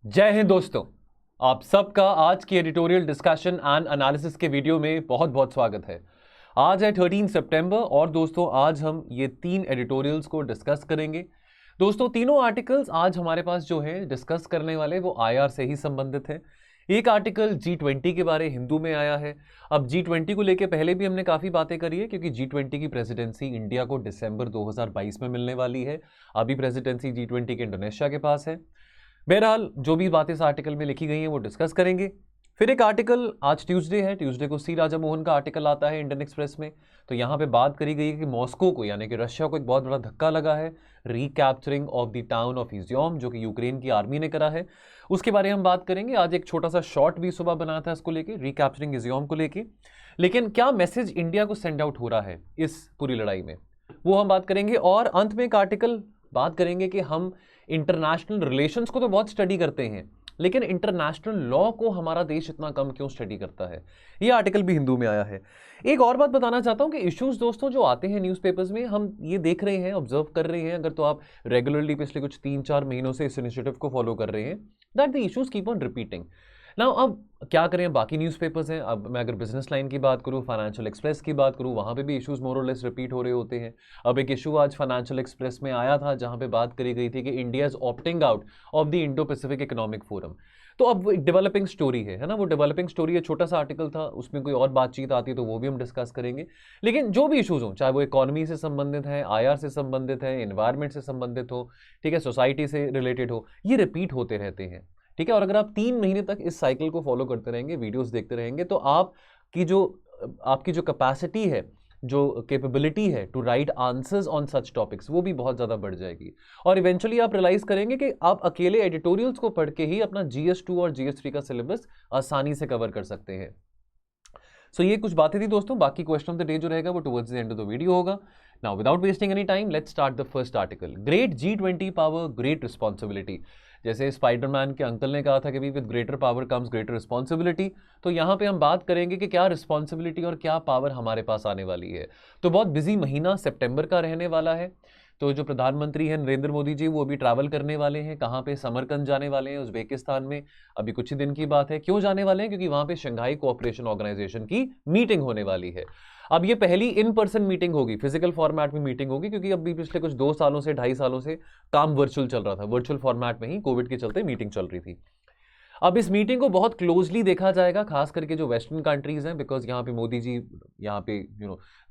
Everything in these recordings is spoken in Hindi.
जय हिंद दोस्तों। आप सबका आज की एडिटोरियल डिस्कशन एंड एनालिसिस के वीडियो में बहुत बहुत स्वागत है। आज है 13 सितंबर और दोस्तों आज हम ये 3 एडिटोरियल्स को डिस्कस करेंगे। दोस्तों तीनों आर्टिकल्स आज हमारे पास जो है डिस्कस करने वाले वो आईआर से ही संबंधित है। एक आर्टिकल G20 के बारे हिंदू में आया है। अब G20 को लेकर पहले भी हमने काफ़ी बातें करी है क्योंकि G20 की प्रेसिडेंसी इंडिया को दिसंबर 2022 में मिलने वाली है। अभी प्रेसिडेंसी G20 के इंडोनेशिया के पास है। बहरहाल जो भी बातें इस आर्टिकल में लिखी गई हैं वो डिस्कस करेंगे। फिर एक आर्टिकल आज ट्यूसडे है, ट्यूसडे को सी राजा मोहन का आर्टिकल आता है इंडियन एक्सप्रेस में। तो यहाँ पे बात करी गई है कि मॉस्को को यानी कि रशिया को एक बहुत बड़ा धक्का लगा है रिकैप्चरिंग ऑफ द टाउन ऑफ इजियम, जो कि यूक्रेन की आर्मी ने करा है। उसके बारे में हम बात करेंगे। आज एक छोटा सा शॉर्ट भी सुबह बना था इसको लेके, रिकैप्चरिंग इजियम को लेके। लेकिन क्या मैसेज इंडिया को सेंड आउट हो रहा है इस पूरी लड़ाई में, वो हम बात करेंगे। और अंत में एक आर्टिकल बात करेंगे कि हम इंटरनेशनल रिलेशंस को तो बहुत स्टडी करते हैं, लेकिन इंटरनेशनल लॉ को हमारा देश इतना कम क्यों स्टडी करता है। ये आर्टिकल भी हिंदू में आया है। एक और बात बताना चाहता हूं कि इश्यूज दोस्तों जो आते हैं न्यूज़पेपर्स में, हम ये देख रहे हैं, ऑब्जर्व कर रहे हैं, अगर तो आप रेगुलरली पिछले कुछ 3-4 महीनों से इस इनिशिएटिव को फॉलो कर रहे हैं, that the issues keep on repeating. ना अब क्या करें, बाकी न्यूज़पेपर्स हैं। अब मैं अगर बिजनेस लाइन की बात करूं, फाइनेंशियल एक्सप्रेस की बात करूं, वहां पे भी इश्यूज मोर और लेस रिपीट हो रहे होते हैं। अब एक इशू आज फाइनेंशियल एक्सप्रेस में आया था जहां पे बात करी गई थी कि India is opting out of the Indo Pacific economic forum. तो अब वो एक डेवलपिंग स्टोरी है ना, वो डेवलपिंग स्टोरी है, छोटा सा आर्टिकल था, उसमें कोई और बातचीत आती है तो वो भी हम डिस्कस करेंगे। लेकिन जो भी इशूज हो, चाहे वो इकोनॉमी से संबंधित है, आईआर से संबंधित है, एनवायरमेंट से संबंधित हो, ठीक है, सोसाइटी से रिलेटेड हो, ये रिपीट होते रहते हैं। ठीक है, और अगर आप 3 महीने तक इस साइकिल को फॉलो करते रहेंगे, वीडियोस देखते रहेंगे, तो आपकी जो कैपेसिटी है, जो कैपेबिलिटी है to write answers on such topics, वो भी बहुत ज़्यादा बढ़ जाएगी। और इवेंचुअली आप रियलाइज करेंगे कि आप अकेले एडिटोरियल्स को पढ़ के ही अपना GS2 और GS3 का सिलेबस आसानी से कवर कर सकते हैं। सो ये कुछ बातें थी दोस्तों। बाकी क्वेश्चन ऑफ द डे जो रहेगा वो towards the end of the video होगा। Now without wasting any time let's start the first article. Great G20 power, great responsibility. जैसे स्पाइडरमैन के अंकल ने कहा था कि with greater power comes greater responsibility, तो यहाँ पे हम बात करेंगे कि क्या रिस्पॉन्सिबिलिटी और क्या पावर हमारे पास आने वाली है। तो बहुत बिजी महीना सितंबर का रहने वाला है। तो जो प्रधानमंत्री हैं नरेंद्र मोदी जी, वो अभी ट्रैवल करने वाले हैं। कहाँ पे? समरकंद जाने वाले हैं, उज्बेकिस्तान में। अभी कुछ ही दिन की बात है। क्यों जाने वाले हैं? क्योंकि वहाँ पे शंघाई कोऑपरेशन ऑर्गेनाइजेशन की मीटिंग होने वाली है। अब ये पहली इन पर्सन मीटिंग होगी, फिजिकल फॉर्मेट में मीटिंग होगी, क्योंकि अभी पिछले कुछ 2 सालों से 2.5 सालों से काम वर्चुअल चल रहा था। वर्चुअल फॉर्मेट में ही कोविड के चलते मीटिंग चल रही थी। अब इस मीटिंग को बहुत क्लोजली देखा जाएगा, खास करके जो वेस्टर्न कंट्रीज हैं, बिकॉज यहाँ पे मोदी जी यहाँ पे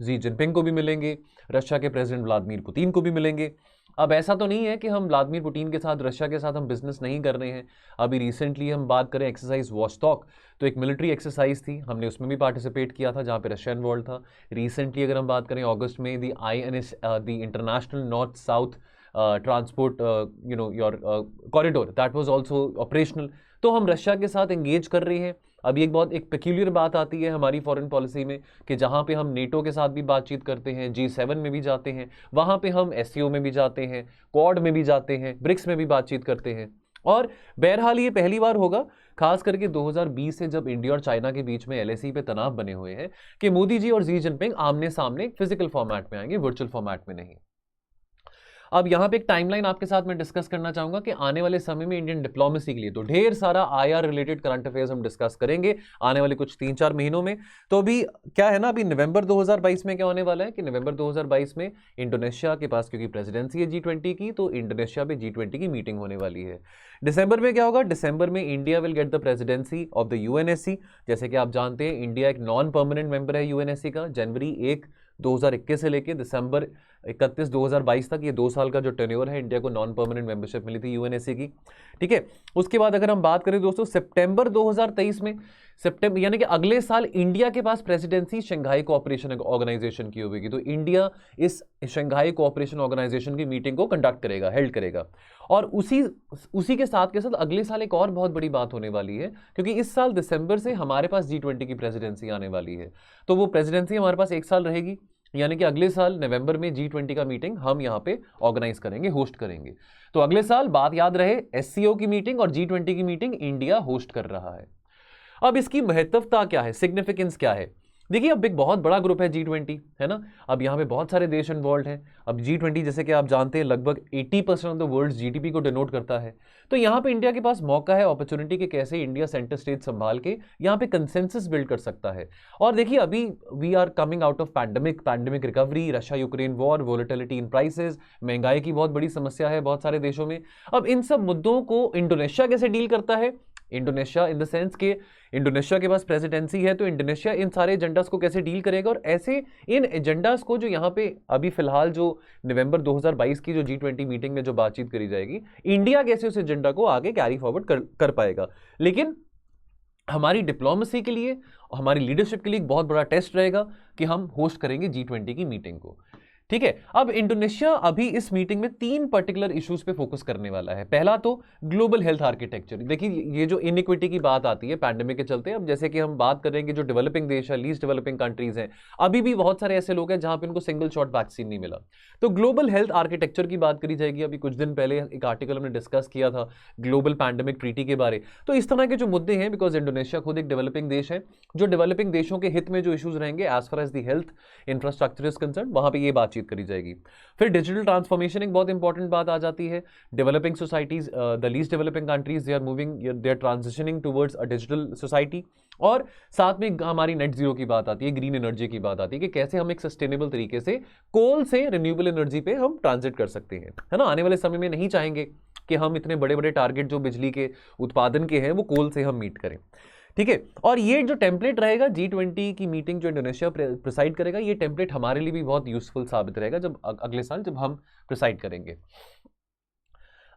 जी जिनपिंग को भी मिलेंगे, रशिया के प्रेसिडेंट व्लादिमीर पुतिन को भी मिलेंगे। अब ऐसा तो नहीं है कि हम व्लादिमीर पुतिन के साथ, रशिया के साथ हम बिजनेस नहीं कर रहे हैं। अभी रिसेंटली हम बात करें एक्सरसाइज वॉचटॉक, तो एक मिलिट्री एक्सरसाइज थी, हमने उसमें भी पार्टिसिपेट किया था जहाँ पे रशिया इन्वॉल्व था। रिसेंटली अगर हम बात करें अगस्त में the INS the international north south transport your corridor, that was also operational. तो हम रशिया के साथ एंगेज कर रहे हैं। अभी एक पेक्यूलियर बात आती है हमारी फॉरेन पॉलिसी में कि जहाँ पे हम नेटो के साथ भी बातचीत करते हैं, G7 में भी जाते हैं, वहाँ पे हम SCO में भी जाते हैं, क्वाड में भी जाते हैं, ब्रिक्स में भी बातचीत करते हैं। और बहरहाल ये पहली बार होगा, खास करके 2020 से जब इंडिया और चाइना के बीच में LAC पे तनाव बने हुए हैं, कि मोदी जी और Xi जिनपिंग आमने सामने फिजिकल फॉर्मेट में आएंगे, वर्चुअल फॉर्मेट में नहीं। अब यहाँ पे एक टाइमलाइन आपके साथ मैं डिस्कस करना चाहूंगा कि आने वाले समय में इंडियन डिप्लोमेसी के लिए तो ढेर सारा आईआर रिलेटेड करंट अफेयर्स हम डिस्कस करेंगे आने वाले कुछ 3-4 महीनों में। तो अभी क्या है ना, अभी नवंबर 2022 में क्या होने वाला है कि नवंबर 2022 में इंडोनेशिया के पास, क्योंकि प्रेसिडेंसी है G20 की, तो इंडोनेशिया पे G20 की मीटिंग होने वाली है। दिसंबर में क्या होगा? दिसंबर में India will get the presidency of the UNSC। जैसे कि आप जानते हैं इंडिया एक नॉन परमानेंट मेंबर है UNSC का। जनवरी 1 2021 से लेकर दिसंबर 31 2022 तक, ये 2 साल का जो टेन्योर है, इंडिया को नॉन परमानेंट मेंबरशिप मिली थी UNSC की। ठीक है, उसके बाद अगर हम बात करें दोस्तों सितंबर 2023 में, सितंबर यानी कि अगले साल इंडिया के पास प्रेसिडेंसी शंघाई कोऑपरेशन ऑर्गेनाइजेशन की होगी। तो इंडिया इस शंघाई कोऑपरेशन ऑर्गेनाइजेशन की मीटिंग को कंडक्ट करेगा, हेल्ड करेगा। और उसी के साथ अगले साल एक और बहुत बड़ी बात होने वाली है, क्योंकि इस साल दिसंबर से हमारे पास G20 की प्रेसिडेंसी आने वाली है। तो वो प्रेसिडेंसी हमारे पास 1 साल रहेगी, यानी कि अगले साल नवंबर में G20 का मीटिंग हम यहाँ पे ऑर्गेनाइज करेंगे, होस्ट करेंगे। तो अगले साल बात याद रहे, SCO की मीटिंग और G20 की मीटिंग इंडिया होस्ट कर रहा है। अब इसकी महत्वता क्या है, सिग्निफिकेंस क्या है? देखिए अब एक बहुत बड़ा ग्रुप है G20, है ना। अब यहाँ पे बहुत सारे देश इन्वॉल्व हैं। अब G20 जैसे कि आप जानते हैं लगभग 80% ऑफ द वर्ल्ड जीडीपी को डिनोट करता है। तो यहाँ पे इंडिया के पास मौका है, अपॉर्चुनिटी कि कैसे इंडिया सेंटर स्टेज संभाल के यहाँ पे कंसेंसस बिल्ड कर सकता है। और देखिए अभी we are coming out of pandemic recovery, Russia Ukraine war, volatility in prices, महंगाई की बहुत बड़ी समस्या है बहुत सारे देशों में। अब इन सब मुद्दों को इंडोनेशिया कैसे डील करता है, इंडोनेशिया इन द सेंस के इंडोनेशिया के पास प्रेसिडेंसी है, तो इंडोनेशिया इन सारे एजेंडास को कैसे डील करेगा, और ऐसे इन एजेंडास को जो यहाँ पे अभी फिलहाल जो नवंबर 2022 की जो G20 मीटिंग में जो बातचीत करी जाएगी, इंडिया कैसे उस एजेंडा को आगे कैरी फॉरवर्ड कर पाएगा। लेकिन हमारी डिप्लोमेसी के लिए, हमारी लीडरशिप के लिए एक बहुत बड़ा टेस्ट रहेगा कि हम होस्ट करेंगे G20 की मीटिंग को। ठीक है, अब इंडोनेशिया अभी इस मीटिंग में 3 पर्टिकुलर इश्यूज पे फोकस करने वाला है। पहला तो ग्लोबल हेल्थ आर्किटेक्चर। देखिए ये जो इनइक्विटी की बात आती है पैंडेमिक के चलते, अब जैसे कि हम बात करेंगे जो डेवलपिंग देश है, लीस्ट डेवलपिंग कंट्रीज हैं, अभी भी बहुत सारे ऐसे लोग हैं जहां पे उनको सिंगल शॉट वैक्सीन नहीं मिला। तो ग्लोबल हेल्थ आर्किटेक्चर की बात करी जाएगी। अभी कुछ दिन पहले एक आर्टिकल हमने डिस्कस किया था ग्लोबल पैंडेमिक ट्रीटी के बारे। तो इस तरह के जो मुद्दे हैं, बिकॉज इंडोनेशिया खुद एक डेवलपिंग देश है, जो डेवलपिंग देशों के हित में जो इश्यूज रहेंगे as far as the health infrastructure is concern, वहां पे ये बातचीत करी जाएगी। फिर डिजिटल ट्रांसफॉर्मेशन एक बहुत इंपॉर्टेंट बात आ जाती है। Developing societies, the least developing countries, they are transitioning towards a digital society. और साथ में हमारी नेट जीरो की बात आती है, ग्रीन एनर्जी की बात आती है कि कैसे हम एक सस्टेनेबल तरीके से कोल से रिन्यूएबल एनर्जी पे हम ट्रांजिट कर सकते हैं, है ना। आने वाले समय में नहीं चाहेंगे कि हम इतने बड़े बड़े टारगेट जो बिजली के उत्पादन के हैं वो कोल से हम मीट करें। ठीक है, और ये जो टेम्पलेट रहेगा G20 की मीटिंग जो इंडोनेशिया प्रिसाइड करेगा, ये टेम्पलेट हमारे लिए भी बहुत यूजफुल साबित रहेगा जब अगले साल जब हम प्रिसाइड करेंगे।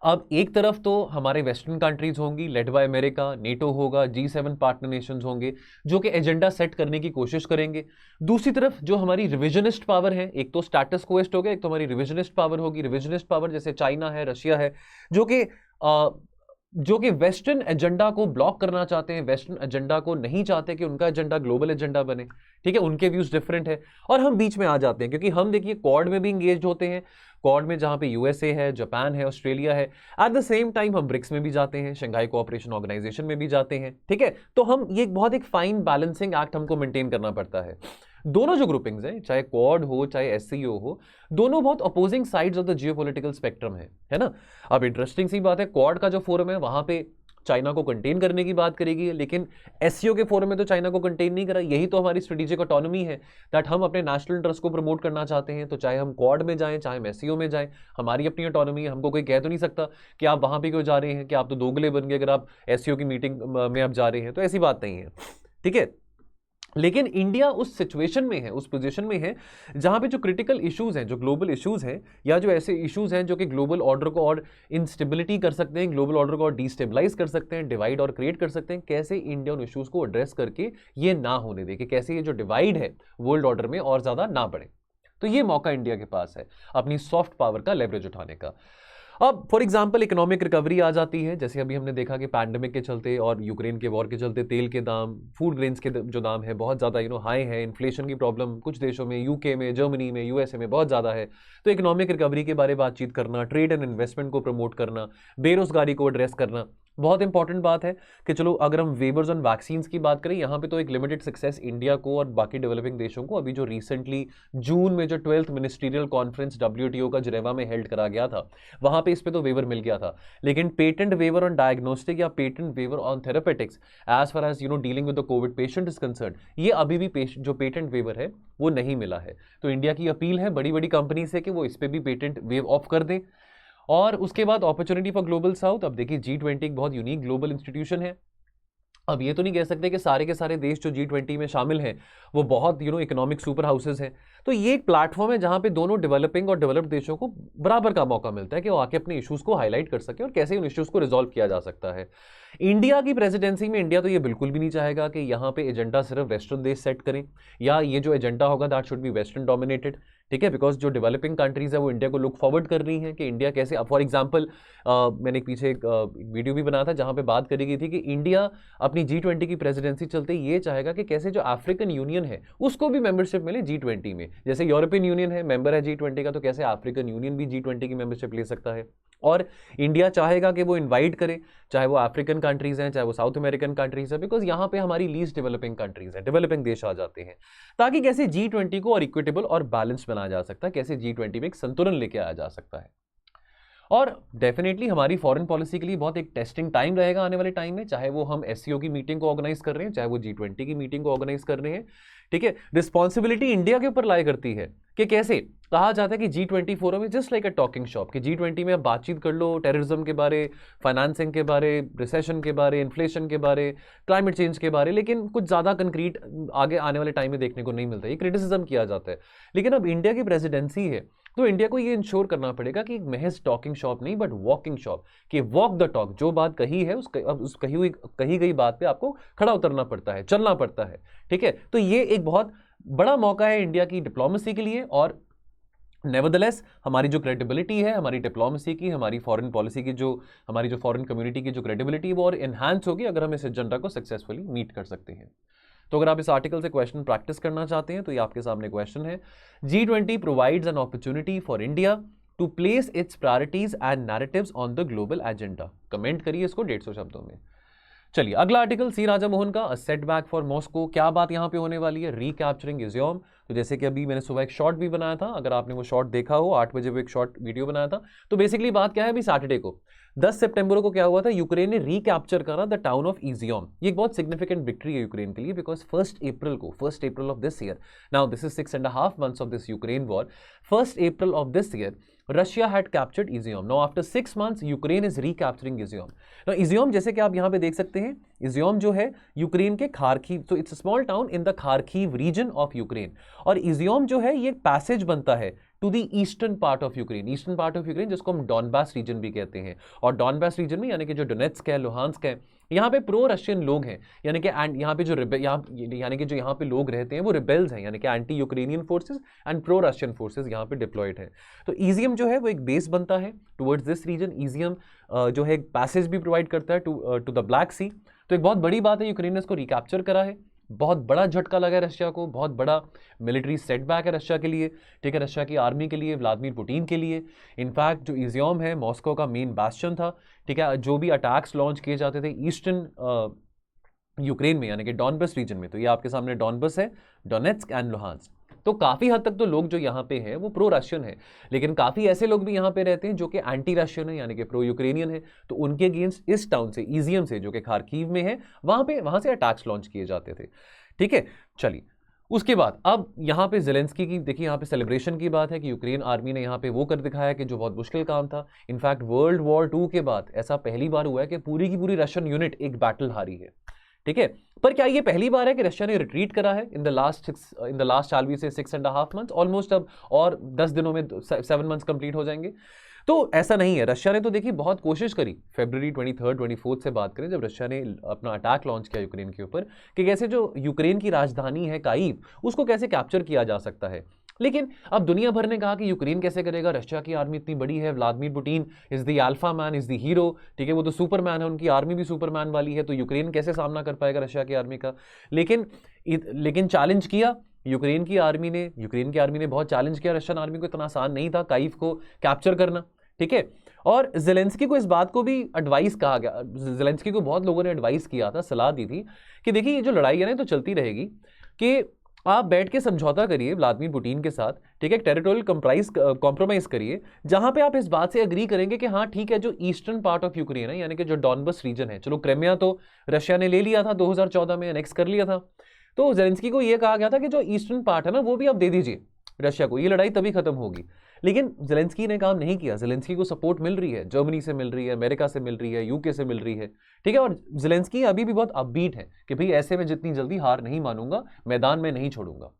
अब एक तरफ तो हमारे वेस्टर्न कंट्रीज होंगी लेड बाय अमेरिका, नेटो होगा, G7 पार्टनर नेशंस होंगे जो कि एजेंडा सेट करने की कोशिश करेंगे। दूसरी तरफ जो हमारी रिविजनिस्ट पावर है, एक तो स्टेटस क्वेस्ट हो गया, एक तो हमारी रिविजनिस्ट पावर होगी। रिविजनिस्ट पावर जैसे चाइना है, रशिया है, जो कि वेस्टर्न एजेंडा को ब्लॉक करना चाहते हैं, वेस्टर्न एजेंडा को नहीं चाहते कि उनका एजेंडा ग्लोबल एजेंडा बने। ठीक है, उनके व्यूज डिफरेंट है और हम बीच में आ जाते हैं, क्योंकि हम देखिए क्वाड में भी इंगेज होते हैं। क्वाड में जहां पे यूएसए है, जापान है, ऑस्ट्रेलिया है, एट द सेम टाइम हम ब्रिक्स में भी जाते हैं, शंघाई कोऑपरेशन ऑर्गेनाइजेशन में भी जाते हैं। ठीक है, तो हम ये बहुत एक फाइन बैलेंसिंग एक्ट हमको मेंटेन करना पड़ता है। दोनों जो ग्रुपिंग्स हैं, चाहे क्वाड हो चाहे एससीओ हो, दोनों बहुत opposing sides of the geopolitical spectrum है ना। अब इंटरेस्टिंग सी बात है, क्वाड का जो फोरम है वहां पे चाइना को कंटेन करने की बात करेगी, लेकिन एससीओ के फोरम में तो चाइना को कंटेन नहीं करा। यही तो हमारी स्ट्रेटेजिक ऑटोनॉमी है, दैट हम अपने नेशनल इंटरेस्ट को प्रमोट करना चाहते हैं। तो चाहे हम क्वाड में जाएं चाहे हम एससीओ में जाएं, हमारी अपनी ऑटोनॉमी है। हमको कोई कह तो नहीं सकता कि आप वहां पे क्यों जा रहे हैं, कि आप तो दोगले बन गए अगर आप एससीओ की मीटिंग में आप जा रहे हैं, तो ऐसी बात नहीं है। ठीक है, लेकिन इंडिया उस सिचुएशन में है, उस पोजीशन में है जहां पे जो क्रिटिकल इश्यूज हैं, जो ग्लोबल इश्यूज हैं, या जो ऐसे इश्यूज हैं जो कि ग्लोबल ऑर्डर को और इंस्टेबिलिटी कर सकते हैं, ग्लोबल ऑर्डर को और डिस्टेबलाइज कर सकते हैं, डिवाइड और क्रिएट कर सकते हैं, कैसे इंडिया उन इश्यूज को एड्रेस करके ये ना होने दे, कि कैसे ये जो डिवाइड है वर्ल्ड ऑर्डर में और ज्यादा ना बढ़े। तो ये मौका इंडिया के पास है अपनी सॉफ्ट पावर का लेवरेज उठाने का। अब फॉर एग्जांपल इकोनॉमिक रिकवरी आ जाती है, जैसे अभी हमने देखा कि पैंडेमिक के चलते और यूक्रेन के वॉर के चलते तेल के दाम, फूड ग्रेन्स के जो दाम है बहुत ज़्यादा हाई है। इन्फ्लेशन की प्रॉब्लम कुछ देशों में, यूके में, जर्मनी में, यूएसए में बहुत ज़्यादा है। तो इकोनॉमिक रिकवरी के बारे में बातचीत करना, ट्रेड एंड इन्वेस्टमेंट को प्रमोट करना, बेरोजगारी को एड्रेस करना बहुत इंपॉर्टेंट बात है। कि चलो अगर हम वेवर्स ऑन वैक्सीन की बात करें, यहाँ पे तो एक लिमिटेड सक्सेस इंडिया को और बाकी डेवलपिंग देशों को अभी जो रिसेंटली जून में जो 12th मिनिस्ट्रियल कॉन्फ्रेंस WTO का जिनेवा में हेल्ड करा गया था, वहां पे इस पे तो वेवर मिल गया था। लेकिन पेटेंट वेवर ऑन डायग्नोस्टिक या patent waiver on therapeutics as far as dealing with the covid patient is concern, ये अभी भी जो पेटेंट वेवर है वो नहीं मिला है। तो इंडिया की अपील है बड़ी बड़ी कंपनी से कि वो इस पे भी पेटेंट वेव ऑफ कर दें। और उसके बाद अपॉर्चुनिटी फॉर ग्लोबल साउथ। अब देखिए G20 एक बहुत यूनिक ग्लोबल इंस्टीट्यूशन है। अब ये तो नहीं कह सकते कि सारे के सारे देश जो G20 में शामिल हैं वो बहुत इकोनॉमिक सुपर हाउसेज हैं। तो ये एक प्लेटफॉर्म है जहां पे दोनों डेवलपिंग और डेवलप्ड देशों को बराबर का मौका मिलता है कि वो आके अपने इश्यूज को हाईलाइट कर सके और कैसे उन इश्यूज को रिजॉल्व किया जा सकता है। इंडिया की प्रेसिडेंसी में इंडिया तो ये बिल्कुल भी नहीं चाहेगा कि यहाँ पे एजेंडा सिर्फ वेस्टर्न देश सेट करें, या ये जो एजेंडा होगा that should be western dominated. ठीक है, बिकॉज जो डेवलपिंग कंट्रीज है वो इंडिया को लुक फॉरवर्ड कर रही हैं कि इंडिया कैसे, फॉर एग्जांपल मैंने पीछे एक वीडियो भी बनाया था जहां पे बात करी गई थी कि इंडिया अपनी G20 की प्रेसिडेंसी चलते ये चाहेगा कि कैसे जो अफ्रीकन यूनियन है उसको भी मेंबरशिप मिले G20 में। जैसे यूरोपियन यूनियन है, मेंबर है G20 का, तो कैसे अफ्रीकन यूनियन भी G20 की मेंबरशिप ले सकता है। और इंडिया चाहेगा कि वो इनवाइट करे, चाहे वो अफ्रीकन कंट्रीज हैं, चाहे वो साउथ अमेरिकन कंट्रीज हैं, बिकॉज यहाँ पे हमारी लीस्ट डेवलपिंग कंट्रीज हैं, डेवलपिंग देश आ जाते हैं, ताकि कैसे G20 को और इक्विटेबल और बैलेंस बनाया जा सकता है, कैसे G20 में एक संतुलन लेके आया जा सकता है। और डेफिनेटली हमारी फॉरेन पॉलिसी के लिए बहुत एक टेस्टिंग टाइम रहेगा आने वाले टाइम में, चाहे वो हम SCO की मीटिंग को ऑर्गेनाइज कर रहे हैं, चाहे वो G20 की मीटिंग को ऑर्गेनाइज कर रहे हैं। ठीक है, रिस्पॉन्सिबिलिटी इंडिया के ऊपर लाई करती है कि कैसे कहा जाता है कि G20 फोरम है just like a talking shop, कि G20 में आप बातचीत कर लो टेररिज्म के बारे, फाइनेंसिंग के बारे, रिसेशन के बारे, इन्फ्लेशन के बारे, क्लाइमेट चेंज के बारे, लेकिन कुछ ज़्यादा कंक्रीट आगे आने वाले टाइम में देखने को नहीं मिलता, ये क्रिटिसिज्म किया जाता है। लेकिन अब इंडिया की प्रेसिडेंसी है, तो इंडिया को ये इंश्योर करना पड़ेगा कि महज टॉकिंग शॉप नहीं बट वॉकिंग शॉप, कि वॉक द टॉक, जो बात कही है उस कही गई बात पे आपको खड़ा उतरना पड़ता है, चलना पड़ता है। ठीक है, तो ये एक बहुत बड़ा मौका है इंडिया की डिप्लोमेसी के लिए, और नेवरदलेस हमारी जो क्रेडिबिलिटी है, हमारी डिप्लोमेसी की, हमारी फॉरेन पॉलिसी की, जो हमारी जो फॉरेन कम्युनिटी की जो क्रेडिबिलिटी है वो और एनहांस होगी अगर हम इस एजेंडा को सक्सेसफुली मीट कर सकते हैं। तो अगर आप इस आर्टिकल से क्वेश्चन प्रैक्टिस करना चाहते हैं तो ये आपके सामने क्वेश्चन है, G20 provides an opportunity for India to place its priorities and narratives on the global agenda. Comment करिए इसको 150 शब्दों में। चलिए अगला आर्टिकल, सी राजा मोहन का, अ सेटबैक फॉर मॉस्को। क्या बात यहां पे होने वाली है, रिकैप्चरिंग इजियम। तो जैसे कि अभी मैंने सुबह एक शॉर्ट भी बनाया था, अगर आपने वो शॉर्ट देखा हो, 8 बजे वो एक शॉर्ट वीडियो बनाया था। तो बेसिकली बात क्या है, अभी सैटरडे को 10 सितंबर को क्या हुआ था, यूक्रेन ने रिकैप्चर करा द टाउन ऑफ इजियम। ये एक बहुत सिग्निफिकेंट विक्ट्री है यूक्रेन के लिए, because 1 April of this year, now this is 6.5 months of this Ukraine war, 1 April of this year Russia had captured Izium. Now after 6 months Ukraine is recapturing Izium. Now Izium जैसे कि आप यहां पे देख सकते हैं, इजियम जो है यूक्रेन के खारकीव, तो it's a small town in the Kharkiv region of Ukraine, और इजियम जो है ये पैसेज बनता है to the eastern part of Ukraine, eastern part of Ukraine जिसको हम डॉनबास रीजन भी कहते हैं। और डॉनबास रीजन में यानी कि जो डोनेट्स्क है, लुहांस्क है, यहाँ पे प्रो रशियन लोग हैं, यानी कि यहाँ पे जो यानी कि जो यहाँ पे लोग रहते हैं वो रिबेल्स हैं, यानी कि anti Ukrainian forces and pro Russian forces यहाँ पे डिप्लॉयड है। तो इजियम जो है वो एक बेस बनता है टुवर्ड्स दिस रीजन। इजियम जो है एक पैसेज भी प्रोवाइड करता है टू द ब्लैक सी। तो एक बहुत बड़ी बात है, यूक्रेन ने इसको रिकैप्चर करा है, बहुत बड़ा झटका लगा है रशिया को, बहुत बड़ा मिलिट्री सेटबैक है रशिया के लिए। ठीक है, रशिया की आर्मी के लिए, व्लादिमीर पुतिन के लिए। इनफैक्ट जो इजियम है मॉस्को का मेन बैस्शन था। ठीक है, जो भी अटैक्स लॉन्च किए जाते थे ईस्टर्न यूक्रेन में यानी कि डॉनबस रीजन में, तो ये आपके सामने डॉनबस है, डोनेट्स्क एंड लुहांस्क। तो काफ़ी हद तक तो लोग जो यहाँ पे हैं वो प्रो रशियन है, लेकिन काफ़ी ऐसे लोग भी यहाँ पे रहते हैं जो कि एंटी रशियन है यानी कि प्रो यूक्रेनियन है। तो उनके अगेंस्ट इस टाउन से, इजियम से, जो कि खारकीव में है, वहाँ से अटैक्स लॉन्च किए जाते थे। ठीक है, चलिए उसके बाद अब यहाँ पे ज़ेलेंस्की की देखिए, यहाँ पे सेलिब्रेशन की बात है कि यूक्रेन आर्मी ने यहाँ पे वो कर दिखाया कि जो बहुत मुश्किल काम था। इनफैक्ट वर्ल्ड वॉर 2 के बाद ऐसा पहली बार हुआ है कि पूरी की पूरी रशियन यूनिट एक बैटल हारी है। ठीक है, पर क्या ये पहली बार है कि रशिया ने रिट्रीट करा है इन द लास्ट शाल वी से 6.5 months ऑलमोस्ट, अब और 10 दिनों में 7 months कंप्लीट हो जाएंगे। तो ऐसा नहीं है, रशिया ने तो देखिए बहुत कोशिश करी, फरवरी 23rd 24th से बात करें जब रशिया ने अपना अटैक लॉन्च किया यूक्रेन के ऊपर, कि कैसे जो यूक्रेन की राजधानी है काईव उसको कैसे कैप्चर किया जा सकता है। लेकिन अब दुनिया भर ने कहा कि यूक्रेन कैसे करेगा, रशिया की आर्मी इतनी बड़ी है, Vladimir Putin is the alpha man, is the hero. ठीक है, वो तो सुपरमैन है, उनकी आर्मी भी सुपरमैन वाली है, तो यूक्रेन कैसे सामना कर पाएगा रशिया की आर्मी का। लेकिन चैलेंज किया यूक्रेन की आर्मी ने बहुत चैलेंज किया रशियन आर्मी को, इतना आसान नहीं था काईव को कैप्चर करना। ठीक है, और ज़ेलेंस्की को इस बात को भी एडवाइस कहा गया, ज़ेलेंस्की को बहुत लोगों ने एडवाइस किया था, सलाह दी थी कि देखिए ये जो लड़ाई है ना तो चलती रहेगी, कि आप बैठ के समझौता करिए व्लादिमीर पुतिन के साथ। ठीक है, टेरिटोरियल कॉम्प्रोमाइज करिए, जहां पे आप इस बात से एग्री करेंगे कि हाँ ठीक है, जो ईस्टर्न पार्ट ऑफ यूक्रेन है यानी कि जो डॉनबस रीजन है, चलो क्रिमिया तो रशिया ने ले लिया था 2014 में, एनेक्स कर लिया था, तो ज़ेलेंस्की को यह कहा गया था कि जो ईस्टर्न पार्ट है ना वो भी आप दे दीजिए रशिया को, ये लड़ाई तभी खत्म होगी। लेकिन ज़ेलेंस्की ने काम नहीं किया। ज़ेलेंस्की को सपोर्ट मिल रही है, जर्मनी से मिल रही है, अमेरिका से मिल रही है, यूके से मिल रही है। ठीक है, और ज़ेलेंस्की अभी भी बहुत अपबीट है कि भाई ऐसे में जितनी जल्दी हार नहीं मानूंगा, मैदान में नहीं छोड़ूंगा।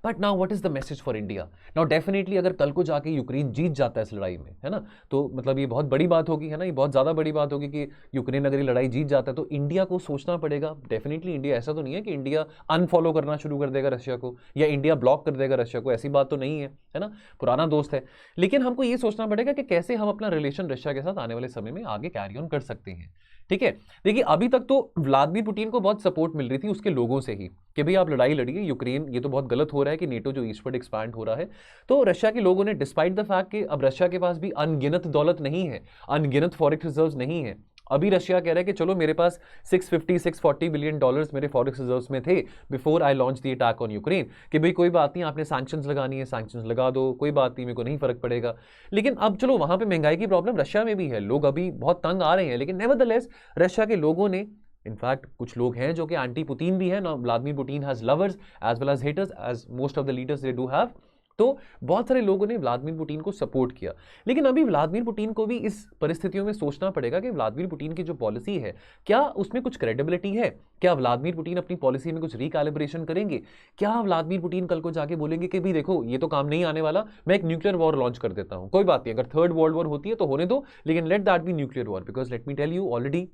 But now what is the message for India? Now definitely अगर कल को जाके यूक्रेन जीत जाता है इस लड़ाई में, है ना, तो मतलब ये बहुत बड़ी बात होगी, है ना, ये बहुत ज़्यादा बड़ी बात होगी कि यूक्रेन अगर ये लड़ाई जीत जाता है तो इंडिया को सोचना पड़ेगा। डेफिनेटली इंडिया, ऐसा तो नहीं है कि इंडिया अनफॉलो करना शुरू कर देगा रशिया को या इंडिया ब्लॉक कर देगा रशिया को, ऐसी बात तो नहीं है ना, पुराना दोस्त है। लेकिन हमको ये सोचना पड़ेगा कि कैसे हम अपना रिलेशन रशिया के साथ आने वाले समय में आगे कैरी ऑन कर सकते हैं। ठीक है, देखिए अभी तक तो व्लादिमीर पुतिन को बहुत सपोर्ट मिल रही थी उसके लोगों से ही, कि भाई आप लड़ाई लड़िए यूक्रेन, ये तो बहुत गलत हो रहा है कि नेटो जो ईस्टवर्ड एक्सपैंड हो रहा है। तो रशिया के लोगों ने डिस्पाइट द फैक्ट कि अब रशिया के पास भी अनगिनत दौलत नहीं है, अनगिनत फॉरेक्स रिजर्व्स नहीं है। अभी रशिया कह रहा है कि चलो मेरे पास 640 बिलियन डॉलर्स मेरे फॉरेक्स रिजर्व्स में थे before I launch the attack on Ukraine, कि भाई कोई बात नहीं, आपने सैंक्शंस लगानी है सैंक्शंस लगा दो, कोई बात नहीं, मेरे को नहीं फर्क पड़ेगा। लेकिन अब चलो वहां पे महंगाई की प्रॉब्लम रशिया में भी है, लोग अभी बहुत तंग आ रहे हैं, लेकिन नेवरदलेस रशिया के लोगों ने, इनफैक्ट कुछ लोग हैं जो कि एंटी पुतिन भी है ना, Vladimir Putin has lovers as well as haters as most of the leaders they do have. तो बहुत सारे लोगों ने व्लादिमीर पुतिन को सपोर्ट किया, लेकिन अभी व्लादिमीर पुतिन को भी इस परिस्थितियों में सोचना पड़ेगा कि व्लादिमीर पुतिन की जो पॉलिसी है क्या उसमें कुछ क्रेडिबिलिटी है, क्या व्लादिमीर पुतिन अपनी पॉलिसी में कुछ रिकैलिब्रेशन करेंगे, क्या व्लादिमीर पुतिन कल को जाके बोलेंगे कि भी देखो ये तो काम नहीं आने वाला, मैं एक न्यूक्लियर वॉर लॉन्च कर देता हूं, कोई बात नहीं, अगर थर्ड वर्ल्ड वॉर होती है तो होने दो, लेकिन let that be nuclear war, because let me tell you already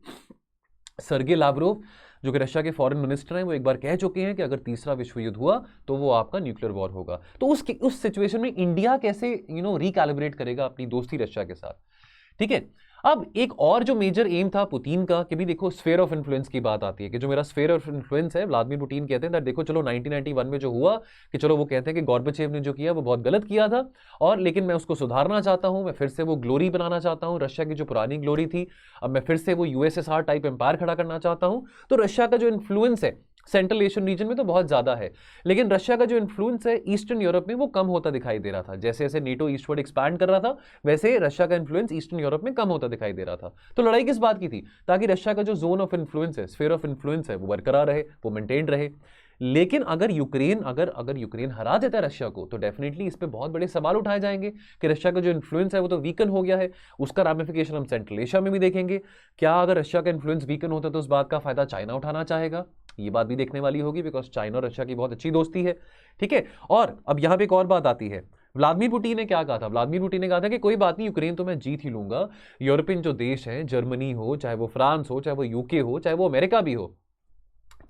Sergey Lavrov जो कि रशिया के फॉरेन मिनिस्टर हैं वो एक बार कह चुके हैं कि अगर तीसरा विश्व युद्ध हुआ तो वो आपका न्यूक्लियर वॉर होगा। तो उस सिचुएशन में इंडिया कैसे रिकैलिब्रेट करेगा अपनी दोस्ती रशिया के साथ, ठीक है। अब एक और जो मेजर एम था पुतिन का कि भी देखो स्फेयर ऑफ इन्फ्लुएंस की बात आती है कि जो मेरा स्फेयर ऑफ इन्फ्लुएंस है, व्लादिमीर पुतिन कहते हैं दैट देखो चलो 1991 में जो हुआ कि चलो वो कहते हैं कि गॉर्बाचेव ने जो किया वो बहुत गलत किया था, और लेकिन मैं उसको सुधारना चाहता हूं, मैं फिर से वो ग्लोरी बनाना चाहता हूं, रशिया की जो पुरानी ग्लोरी थी अब मैं फिर से वो यूएसएसआर टाइप एम्पायर खड़ा करना चाहता हूं। तो रशिया का जो इन्फ्लुएंस है सेंट्रल एशियन रीजन में तो बहुत ज्यादा है, लेकिन रशिया का जो इन्फ्लुएंस है ईस्टर्न यूरोप में वो कम होता दिखाई दे रहा था। जैसे जैसे नेटो ईस्टवर्ड एक्सपैंड कर रहा था वैसे रशिया का इन्फ्लुएंस ईस्टर्न यूरोप में कम होता दिखाई दे रहा था। तो लड़ाई किस बात की थी, ताकि रशिया का जो जोन ऑफ इन्फ्लुएंस है, स्फीयर ऑफ इन्फ्लुएंस है, वो बरकरार रहे, वो मेंटेन रहे। लेकिन अगर यूक्रेन हरा देता है रशिया को तो डेफिनेटली इस पे बहुत बड़े सवाल उठाए जाएंगे कि रशिया का जो इन्फ्लुएंस है वो तो वीकन हो गया है, उसका रैमिफिकेशन हम सेंट्रल एशिया में भी देखेंगे। क्या अगर रशिया का इन्फ्लुएंस वीकन होता है तो उस बात का फायदा चाइना उठाना चाहेगा, ये बात भी देखने वाली होगी, बिकॉज चाइना और रशिया की बहुत अच्छी दोस्ती है, ठीक है। और अब यहां पे एक और बात आती है, व्लादिमीर पुतिन ने क्या कहा था, व्लादिमीर पुतिन ने कहा था कि कोई बात नहीं, यूक्रेन तो मैं जीत ही लूंगा, यूरोपियन जो देश हैं, जर्मनी हो, चाहे वो फ्रांस हो, चाहे वो यूके हो, चाहे वो अमेरिका भी हो,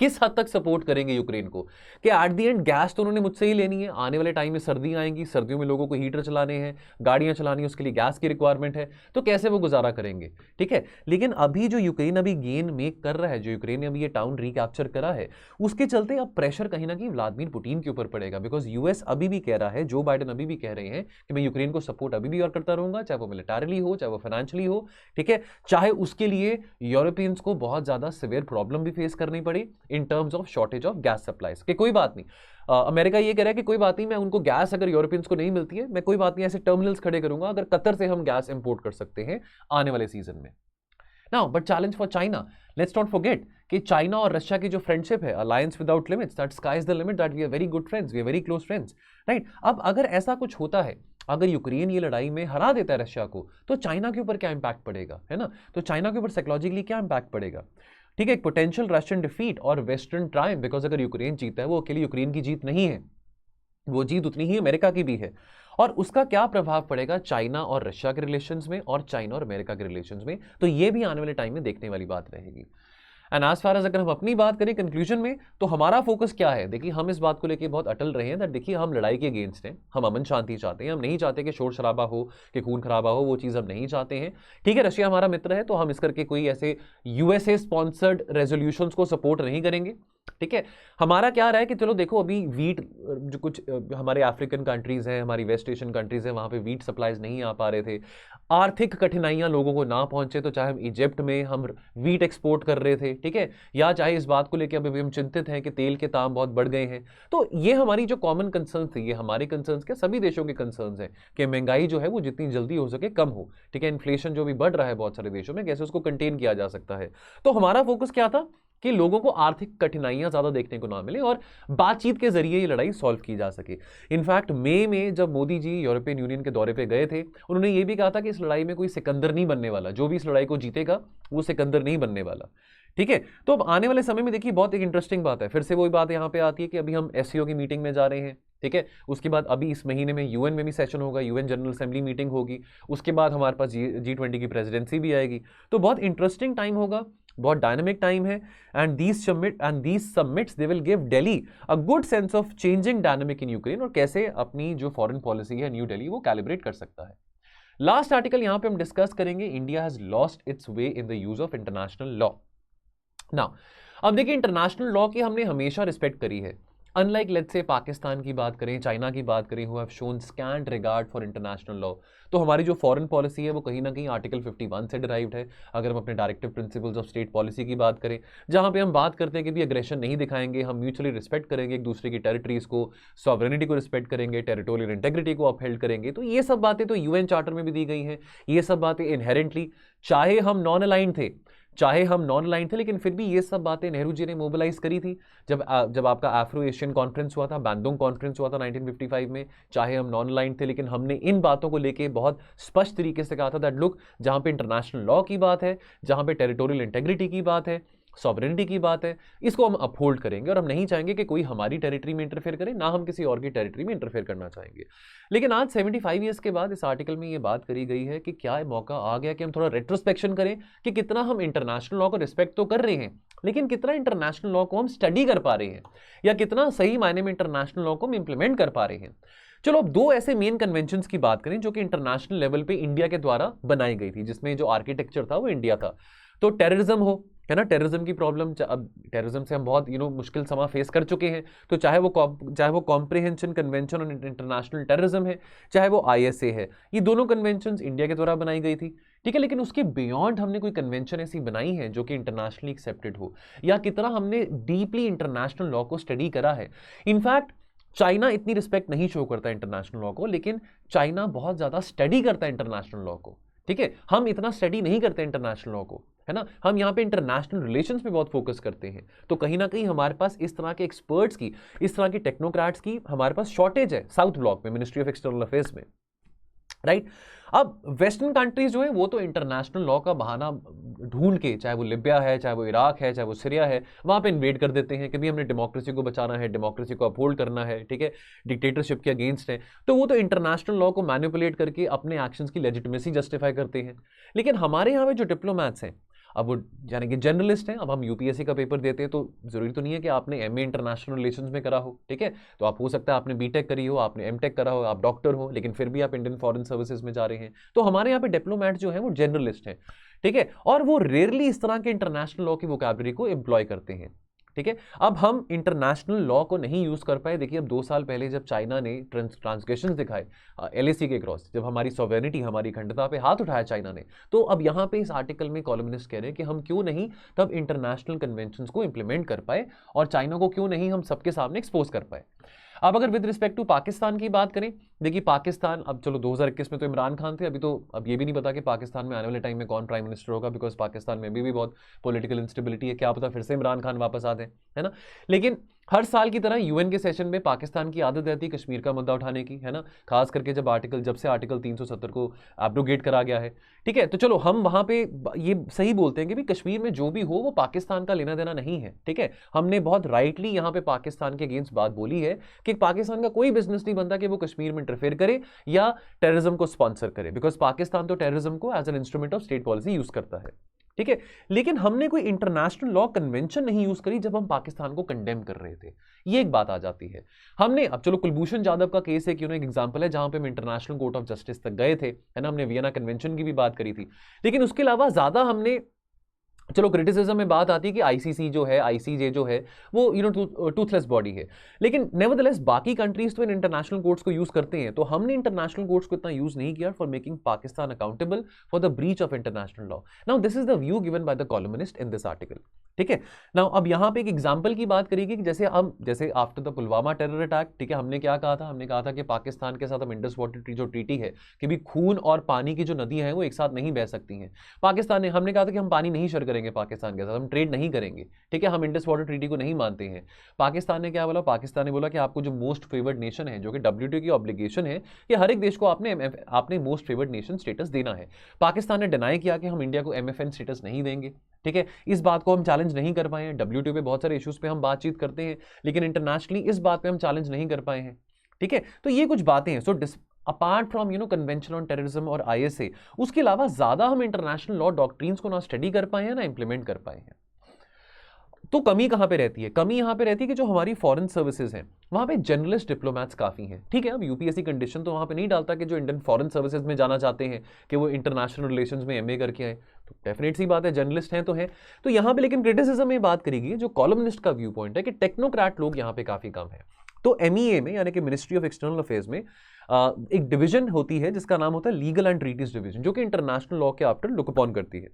किस हद तक सपोर्ट करेंगे यूक्रेन को, कि एट द एंड गैस तो उन्होंने मुझसे ही लेनी है, आने वाले टाइम में सर्दियां आएंगी, सर्दियों में लोगों को हीटर चलाने हैं, गाड़ियां चलानी है, उसके लिए गैस की रिक्वायरमेंट है, तो कैसे वो गुजारा करेंगे, ठीक है। लेकिन अभी जो यूक्रेन अभी गेन मेक कर रहा है, जो यूक्रेन ने अभी ये टाउन रिकैप्चर करा है, उसके चलते अब प्रेशर कहीं ना कहीं व्लादिमीर पुतिन के ऊपर पड़ेगा, बिकॉज यूएस अभी भी कह रहा है, जो बाइडेन अभी भी कह रहे हैं कि मैं यूक्रेन को सपोर्ट अभी भी और करता रहूंगा, चाहे वो मिलिटरली हो, चाहे वो फाइनेंशियली हो, ठीक है, चाहे उसके लिए यूरोपियंस को बहुत ज्यादा सिवियर प्रॉब्लम भी फेस करनी पड़े in terms of shortage of gas supplies, कि कोई बात नहीं, अमेरिका ये कह रहा है कि कोई बात नहीं, मैं उनको गैस अगर यूरोपियंस को नहीं मिलती है, मैं कोई बात नहीं ऐसे टर्मिनल्स खड़े करूंगा अगर कतर से हम गैस इंपोर्ट कर सकते हैं आने वाले सीजन में। Now but challenge for China, let's not forget कि चाइना और रशिया की जो फ्रेंडशिप है, alliance without limits, that sky is the limit, that we are very good friends, we are very close friends, right. अब अगर ऐसा कुछ होता है, अगर यूक्रेन ये लड़ाई में हरा देता है रशिया को, तो चाइना के ऊपर क्या इंपैक्ट पड़ेगा, है ना, तो चाइना के ऊपर साइकोलॉजिकली क्या इंपैक्ट पड़ेगा, ठीक है। एक पोटेंशियल रशियन डिफीट और वेस्टर्न ट्रायम्फ, बिकॉज अगर यूक्रेन जीता है वो अकेली यूक्रेन की जीत नहीं है, वो जीत उतनी ही अमेरिका की भी है, और उसका क्या प्रभाव पड़ेगा चाइना और रशिया के रिलेशंस में और चाइना और अमेरिका के रिलेशंस में, तो ये भी आने वाले टाइम में देखने वाली बात रहेगी। एंड एज फार एज अगर हम अपनी बात करें कंक्लूजन में, तो हमारा फोकस क्या है, देखिए हम इस बात को लेकर बहुत अटल रहे हैं दैट देखिए हम लड़ाई के अगेंस्ट हैं, हम अमन शांति चाहते हैं, हम नहीं चाहते कि शोर शराबा हो, कि खून खराबा हो, वो चीज़ हम नहीं चाहते हैं, ठीक है। रशिया हमारा मित्र है तो हम इस करके कोई ऐसे यूएसए स्पॉन्सर्ड रेजोल्यूशंस को सपोर्ट नहीं करेंगे, ठीक है। हमारा क्या रहा है कि चलो देखो अभी वीट जो कुछ हमारे अफ्रीकन कंट्रीज हैं, हमारी वेस्ट एशियन कंट्रीज हैं, वहां पे वीट सप्लाईज नहीं आ पा रहे थे, आर्थिक कठिनाइयां लोगों को ना पहुंचे, तो चाहे हम इजिप्ट में हम वीट एक्सपोर्ट कर रहे थे, ठीक है, या चाहे इस बात को लेकर अभी हम चिंतित हैं कि तेल के दाम बहुत बढ़ गए हैं, तो ये हमारी जो कॉमन कंसर्न थी, ये हमारे कंसर्न्स के सभी देशों के कंसर्न्स हैं कि महंगाई जो है वो जितनी जल्दी हो सके कम हो, ठीक है। इन्फ्लेशन जो भी बढ़ रहा है बहुत सारे देशों में, कैसे उसको कंटेन किया जा सकता है। तो हमारा फोकस क्या था कि लोगों को आर्थिक कठिनाइयां ज्यादा देखने को ना मिले और बातचीत के जरिए ये लड़ाई सॉल्व की जा सके। इनफैक्ट मई में जब मोदी जी यूरोपियन यूनियन के दौरे पे गए थे, उन्होंने ये भी कहा था कि इस लड़ाई में कोई सिकंदर नहीं बनने वाला, जो भी इस लड़ाई को जीतेगा वो सिकंदर नहीं बनने वाला, ठीक है। तो अब आने वाले समय में देखिए बहुत एक इंटरेस्टिंग बात है, फिर से वही बात यहाँ पे आती है कि अभी हम एससीओ की मीटिंग में जा रहे हैं, ठीक है। उसके बाद अभी इस महीने में यूएन में भी सेशन होगा, यूएन जनरल असेंबली मीटिंग होगी, उसके बाद हमारे पास G20 की प्रेसिडेंसी भी आएगी, तो बहुत इंटरेस्टिंग टाइम होगा, बहुत डायनामिक टाइम है। And these summits they will give Delhi a good sense of changing dynamic in Ukraine, और कैसे अपनी जो फॉरेन पॉलिसी है न्यू दिल्ली वो कैलिब्रेट कर सकता है। लास्ट आर्टिकल यहां पे हम डिस्कस करेंगे, India has lost its way in the use of international law. Now अब देखिए, इंटरनेशनल लॉ की हमने हमेशा रिस्पेक्ट करी है, अनलाइक लेट्स से पाकिस्तान की बात करें, चाइना की बात करें, who have shown scent regard for international law. तो हमारी जो फॉरेन पॉलिसी है वो कहीं ना कहीं आर्टिकल 51 से डिराइव्ड है। अगर हम अपने directive principles of state policy की बात करें, जहां पे हम बात करते हैं कि भी अग्रेशन नहीं दिखाएंगे, हम म्यूचुअली रिस्पेक्ट करेंगे एक दूसरे की टेरिटरीज को, सॉवरेनिटी को रिस्पेक्ट करेंगे, टेरिटोरियल इंटेग्रिटी को अपहेल्ड करेंगे, तो ये सब बातें तो यूएन चार्टर में भी दी गई हैं। ये सब बातें इनहेरेंटली, चाहे हम नॉन अलाइंड थे, लेकिन फिर भी ये सब बातें नेहरू जी ने मोबिलाइज करी थी जब आपका अफ्रो एशियन कॉन्फ्रेंस हुआ था, बैंडोंग कॉन्फ्रेंस हुआ था 1955 में। चाहे हम नॉन अलाइंड थे, लेकिन हमने इन बातों को लेके बहुत स्पष्ट तरीके से कहा था दैट लुक, जहां पे इंटरनेशनल लॉ की बात है, जहां पे टेरिटोरियल इंटेग्रिटी की बात है, सॉवरेनिटी की बात है, इसको हम अपहोल्ड करेंगे और हम नहीं चाहेंगे कि कोई हमारी टेरिटरी में इंटरफेयर करे, ना हम किसी और की टेरिटरी में इंटरफेयर करना चाहेंगे। लेकिन आज 75 ईयर्स के बाद इस आर्टिकल में ये बात करी गई है कि क्या मौका आ गया कि हम थोड़ा रेट्रोस्पेक्शन करें कि कितना हम इंटरनेशनल लॉ को रिस्पेक्ट तो कर रहे हैं, लेकिन कितना इंटरनेशनल लॉ को हम स्टडी कर पा रहे हैं, या कितना सही मायने में इंटरनेशनल लॉ को हम इंप्लीमेंट कर पा रहे हैं। चलो अब दो ऐसे मेन कन्वेंशंस की बात करें जो कि इंटरनेशनल लेवल पे इंडिया के द्वारा बनाई गई थी, जिसमें जो आर्किटेक्चर था वो इंडिया था। तो टेररिज्म हो, है ना, टेररिज्म की प्रॉब्लम, अब टेररिज्म से हम बहुत मुश्किल समा फेस कर चुके हैं। तो चाहे वो comprehension convention on international terrorism है, चाहे वो ISA है, ये दोनों कन्वेंशंस इंडिया के द्वारा बनाई गई थी, ठीक है। लेकिन उसके बियॉन्ड हमने कोई कन्वेंशन ऐसी बनाई है जो कि इंटरनेशनली एक्सेप्टेड हो, या कितना हमने डीपली इंटरनेशनल लॉ को स्टडी करा है। इनफैक्ट चाइना इतनी रिस्पेक्ट नहीं शो करता इंटरनेशनल लॉ को, लेकिन चाइना बहुत ज्यादा स्टडी करता है इंटरनेशनल लॉ को, ठीक है। हम इतना स्टडी नहीं करते इंटरनेशनल लॉ को, है ना। हम यहाँ पे इंटरनेशनल रिलेशंस पे बहुत फोकस करते हैं। तो कहीं ना कहीं हमारे पास इस तरह के एक्सपर्ट्स की, इस तरह के टेक्नोक्रेट्स की हमारे पास शॉर्टेज है साउथ ब्लॉक में, मिनिस्ट्री ऑफ एक्सटर्नल अफेयर्स में, राइट। अब वेस्टर्न कंट्रीज जो है वो तो इंटरनेशनल लॉ का बहाना ढूंढ के, चाहे वो लिबिया है, चाहे वो इराक है, चाहे वो सीरिया है, वहां पे इन्वेड कर देते हैं कि भी हमने डेमोक्रेसी को बचाना है, डेमोक्रेसी को अपहोल्ड करना है, ठीक है, डिक्टेटरशिप के अगेंस्ट है। तो वो तो इंटरनेशनल लॉ को मैनिपुलेट करके अपने एक्शंस की लेजिटिमेसी जस्टिफाई करते हैं। लेकिन हमारे यहाँ पे जो डिप्लोमैट्स हैं, अब वो यानी कि जर्नलिस्ट हैं, अब हम UPSC का पेपर देते हैं तो जरूरी तो नहीं है कि आपने MA इंटरनेशनल रिलेशंस में करा हो, ठीक है। तो आप हो सकता है आपने BTech करी हो, आपने MTech करा हो, आप डॉक्टर हो, लेकिन फिर भी आप इंडियन फॉरेन सर्विसेज में जा रहे हैं। तो हमारे यहाँ पे डिप्लोमैट जो है वो जर्नलिस्ट हैं, ठीक है, और वो रेयरली इस तरह के इंटरनेशनल लॉ की वोकैबुलरी को एम्प्लॉय करते हैं, ठीक है। अब हम इंटरनेशनल लॉ को नहीं यूज कर पाए। देखिए, अब 2 साल पहले जब चाइना ने ट्रांसग्रेशन दिखाए LAC के क्रॉस, जब हमारी सॉवरेनिटी, हमारी अखंडता पे हाथ उठाया चाइना ने, तो अब यहाँ पे इस आर्टिकल में कॉलमनिस्ट कह रहे हैं कि हम क्यों नहीं तब इंटरनेशनल कन्वेंशंस को इंप्लीमेंट कर पाए, और चाइना को क्यों नहीं हम सबके सामने एक्सपोज कर पाए। अब अगर विद रिस्पेक्ट टू पाकिस्तान की बात करें, देखिए पाकिस्तान, अब चलो 2021 में तो इमरान खान थे, अभी तो अब ये भी नहीं पता कि पाकिस्तान में आने वाले टाइम में कौन प्राइम मिनिस्टर होगा, बिकॉज पाकिस्तान में भी बहुत पॉलिटिकल इंस्टेबिलिटी है, क्या पता फिर से इमरान खान वापस आ जाए, है ना। लेकिन हर साल की तरह UN के सेशन में पाकिस्तान की आदत रहती है कश्मीर का मुद्दा उठाने की, है ना, खास करके जब से आर्टिकल 370 को एब्रोगेट करा गया है, ठीक है। तो चलो हम वहां पे ये सही बोलते हैं कि भी कश्मीर में जो भी हो वो पाकिस्तान का लेना देना नहीं है, ठीक है। हमने बहुत राइटली यहाँ पे पाकिस्तान के अगेंस्ट बात बोली है कि पाकिस्तान का कोई बिजनेस नहीं बनता कि वो कश्मीर में इंटरफेयर करे या टेररिज्म को स्पॉन्सर करे, बिकॉज पाकिस्तान तो टेररिज्म को as an instrument of state policy use करता है, ठीक है। लेकिन हमने कोई इंटरनेशनल लॉ कन्वेंशन नहीं यूज करी जब हम पाकिस्तान को कंडेम कर रहे थे, ये एक बात आ जाती है। हमने, अब चलो कुलभूषण जाधव का केस है कि एक एग्जांपल है जहां पे हम इंटरनेशनल कोर्ट ऑफ जस्टिस तक गए थे, है ना, हमने वियना कन्वेंशन की भी बात करी थी, लेकिन उसके अलावा ज्यादा हमने, चलो क्रिटिसिज्म में बात आती है कि ICC जो है, ICJ जो है वो टूथलेस बॉडी है, लेकिन नेवरदलेस बाकी कंट्रीज तो इन इंटरनेशनल कोर्ट्स को यूज करते हैं। तो हमने इंटरनेशनल कोर्ट्स को इतना यूज नहीं किया for making Pakistan accountable for the breach of international law. Now this is the view given by the columnist in this article, ठीक है। नाउ अब यहाँ पे एक एग्जाम्पल की बात करेगी कि जैसे after the Pulwama terror attack, ठीक है, हमने क्या कहा था, हमने कहा था कि पाकिस्तान के साथ हम इंडस वाटर जो ट्रीटी है कि भी खून और पानी की जो नदियां हैं वो एक साथ नहीं बह सकती हैं। पाकिस्तान ने, हमने कहा था कि हम पानी नहीं शेयर करेंगे पाकिस्तान के साथ, हम ट्रेड नहीं करेंगे, ठीक है, हम इंडस वाटर ट्रीटी को नहीं मानते हैं। पाकिस्तान ने क्या बोला, पाकिस्तान ने बोला कि आपको जो मोस्ट फेवर्ड नेशन है, जो कि WTO की ऑब्लिगेशन है कि हर एक देश को आपने मोस्ट फेवर्ड नेशन स्टेटस देना है। पाकिस्तान ने डिनाई किया कि हम इंडिया को MFN स्टेटस नहीं देंगे, ठीक है। इस बात को हम चैलेंज नहीं कर पाए हैं। WTO पे बहुत सारे इश्यूज पे हम बातचीत करते हैं, लेकिन इंटरनेशनली इस बात पे हम चैलेंज नहीं कर पाए हैं, ठीक है। तो ये कुछ बातें हैं। So apart from convention on terrorism और ISA, उसके अलावा ज्यादा हम इंटरनेशनल लॉ डॉक्ट्रिन्स को ना स्टडी कर पाए हैं ना इंप्लीमेंट कर पाए हैं। तो कमी कहां पे रहती है? कमी यहां पे रहती है कि जो हमारी फॉरेन सर्विसेज हैं वहां पे जर्नलिस्ट डिप्लोमैट्स काफी हैं। ठीक है, अब यूपीएससी कंडीशन तो वहां पे नहीं डालता कि जो इंडियन फॉरेन सर्विसेज में जाना चाहते हैं कि वो इंटरनेशनल रिलेशंस में एमए करके आए, तो डेफिनेट सी बात है जर्नलिस्ट हैं तो है। तो यहां पे लेकिन क्रिटिसिज्म में बात करेगी जो कॉलमनिस्ट का व्यू पॉइंट है कि टेक्नोक्रेट लोग यहां पे काफी कम है। तो एमईए में यानी कि मिनिस्ट्री ऑफ एक्सटर्नल अफेयर्स में एक डिवीजन होती है जिसका नाम होता है लीगल एंड ट्रीटीज डिवीजन, जो कि इंटरनेशनल लॉ के आफ्टर लुक अपॉन करती है।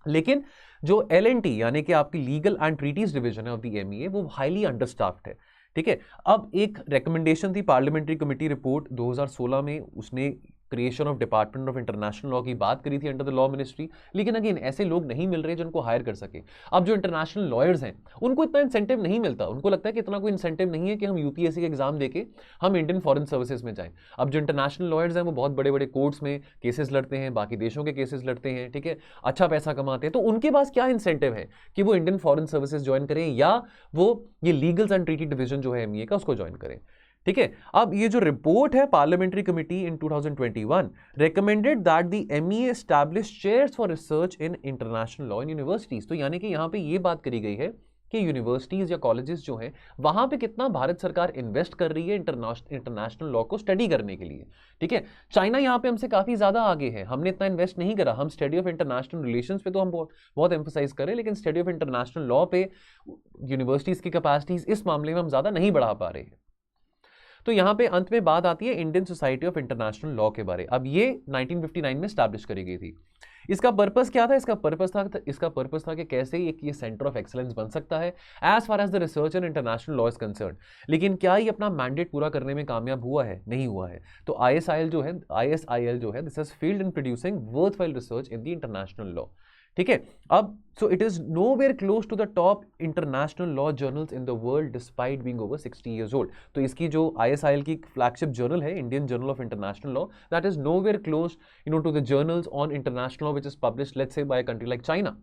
लेकिन जो एलएनटी यानी कि आपकी लीगल एंड ट्रीटीज डिवीजन है ऑफ द एमईए वो हाईली अंडरस्टाफ्ड है। ठीक है, अब एक रिकमेंडेशन थी पार्लियामेंट्री कमेटी रिपोर्ट 2016 में, उसने creation of department of international law की बात करी थी अंडर द लॉ मिनिस्ट्री, लेकिन अगेन ऐसे लोग नहीं मिल रहे जिनको हायर कर सके। अब जो इंटरनेशनल लॉयर्स हैं उनको इतना इंसेंटिव नहीं मिलता, उनको लगता है कि इतना कोई इंसेंटिव नहीं है कि हम यूपीएससी के एग्जाम देके हम इंडियन फॉरेन सर्विसेज में जाएं। अब जो इंटरनेशनल लॉयर्स हैं वो बहुत बड़े बड़े कोर्ट्स में केसेस लड़ते हैं, बाकी देशों के केसेस लड़ते हैं, ठीक है, अच्छा पैसा कमाते हैं, तो उनके पास क्या इंसेंटिव है कि वो इंडियन फॉरेन सर्विसेज ज्वाइन करें या वो ये लीगल्स एंड ट्रीटी डिवीजन जो है एमईए का उसको ज्वाइन करें। ठीक है, अब ये जो रिपोर्ट है parliamentary committee in 2021 recommended that the MEA establish chairs for research in international law in universities. तो यानी कि यहां पे ये बात करी गई है कि यूनिवर्सिटीज या कॉलेजेस जो हैं वहां पे कितना भारत सरकार इन्वेस्ट कर रही है इंटरनेशनल लॉ को स्टडी करने के लिए। ठीक है, चाइना यहां पे हमसे काफी ज्यादा आगे है, हमने इतना इन्वेस्ट नहीं करा। हम स्टडी ऑफ इंटरनेशनल रिलेशंस पे तो हम बहुत एम्फोसाइज करें, लेकिन स्टडी ऑफ इंटरनेशनल लॉ पे यूनिवर्सिटीज की कैपेसिटीज इस मामले में हम ज्यादा नहीं बढ़ा पा रहे हैं। तो यहां पे अंत में बात आती है Indian society of international law के बारे। अब ये 1959 में स्टैब्लिश करी गई थी। इसका पर्पस क्या था? इसका पर्पस था कि कैसे एक ये सेंटर ऑफ एक्सीलेंस बन सकता है as far as the research in international law is concern. लेकिन क्या ये अपना मैंडेट पूरा करने में कामयाब हुआ है? नहीं हुआ है। तो आईएसआईएल जो है this has failed in producing worthwhile research in the international law. ठीक है, अब so it is nowhere close to the top international law journals in the world despite being over 60 years old. तो इसकी जो आईएसआईएल की फ्लैगशिप जर्नल है Indian journal of international law, that is nowhere close to the journals on international law which is published let's say by a country like China.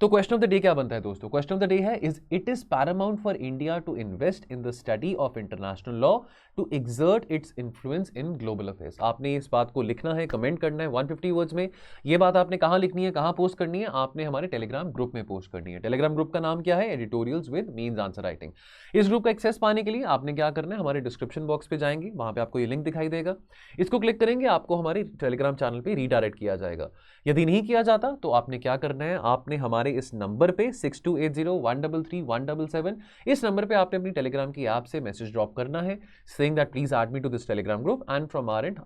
तो क्वेश्चन ऑफ द डे क्या बनता है दोस्तों? क्वेश्चन ऑफ द डे है it is paramount for India to invest in the study of international law to exert its influence in global affairs. आपने इस बात को लिखना है, कमेंट करना है 150 वर्ड्स में। ये बात आपने कहां लिखनी है, कहां पोस्ट करनी है? आपने हमारे टेलीग्राम ग्रुप में पोस्ट करनी है। टेलीग्राम ग्रुप का नाम क्या है? Editorials with means answer writing. इस ग्रुप का एक्सेस पाने के लिए आपने क्या करना है, हमारे डिस्क्रिप्शन बॉक्स पे जाएंगे, वहां पे आपको ये लिंक दिखाई देगा, इसको क्लिक करेंगे, आपको हमारे टेलीग्राम चैनल पे रीडायरेक्ट किया जाएगा। यदि नहीं किया जाता तो आपने क्या करना है, आपने हमारे इस नंबर पे 6280133177 इस नंबर पे आपने अपनी टेलीग्राम की ऐप से मैसेज ड्रॉप करना है saying that please add me to this Telegram group and from our end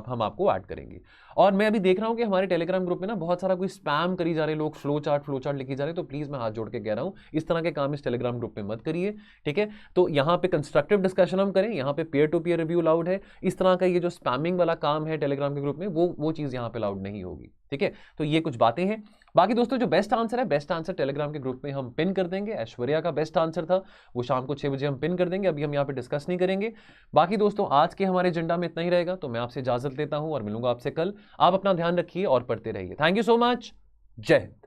हम आपको ऐड करेंगे। और मैं अभी देख रहा हूं कि हमारे टेलीग्राम ग्रुप में ना बहुत सारा कोई स्पैम करी जा रहे लोग, फ्लो चार्ट लिखी जा रहे, तो प्लीज मैं हाथ जोड़ के कह रहा हूं इस तरह के काम इस टेलीग्राम ग्रुप में मत करिए। ठीक है, तो यहाँ पे कंस्ट्रक्टिव डिस्कशन हम करें, यहाँ पे peer to peer review allowed है। इस तरह का ये जो स्पैमिंग वाला काम है टेलीग्राम के ग्रुप में वो चीज यहाँ पे अलाउड नहीं होगी। ठीक है, तो ये कुछ बातें हैं। बाकी दोस्तों जो बेस्ट आंसर है, बेस्ट आंसर टेलीग्राम के ग्रुप में हम पिन कर देंगे। ऐश्वर्या का बेस्ट आंसर था, वो शाम को 6 बजे हम पिन कर देंगे, अभी हम यहाँ पे डिस्कस नहीं करेंगे। बाकी दोस्तों आज के हमारे एजेंडा में इतना ही रहेगा, तो मैं आपसे इजाजत लेता हूं और मिलूंगा आपसे कल। आप अपना ध्यान रखिए और पढ़ते रहिए। थैंक यू सो मच, जय हिंद।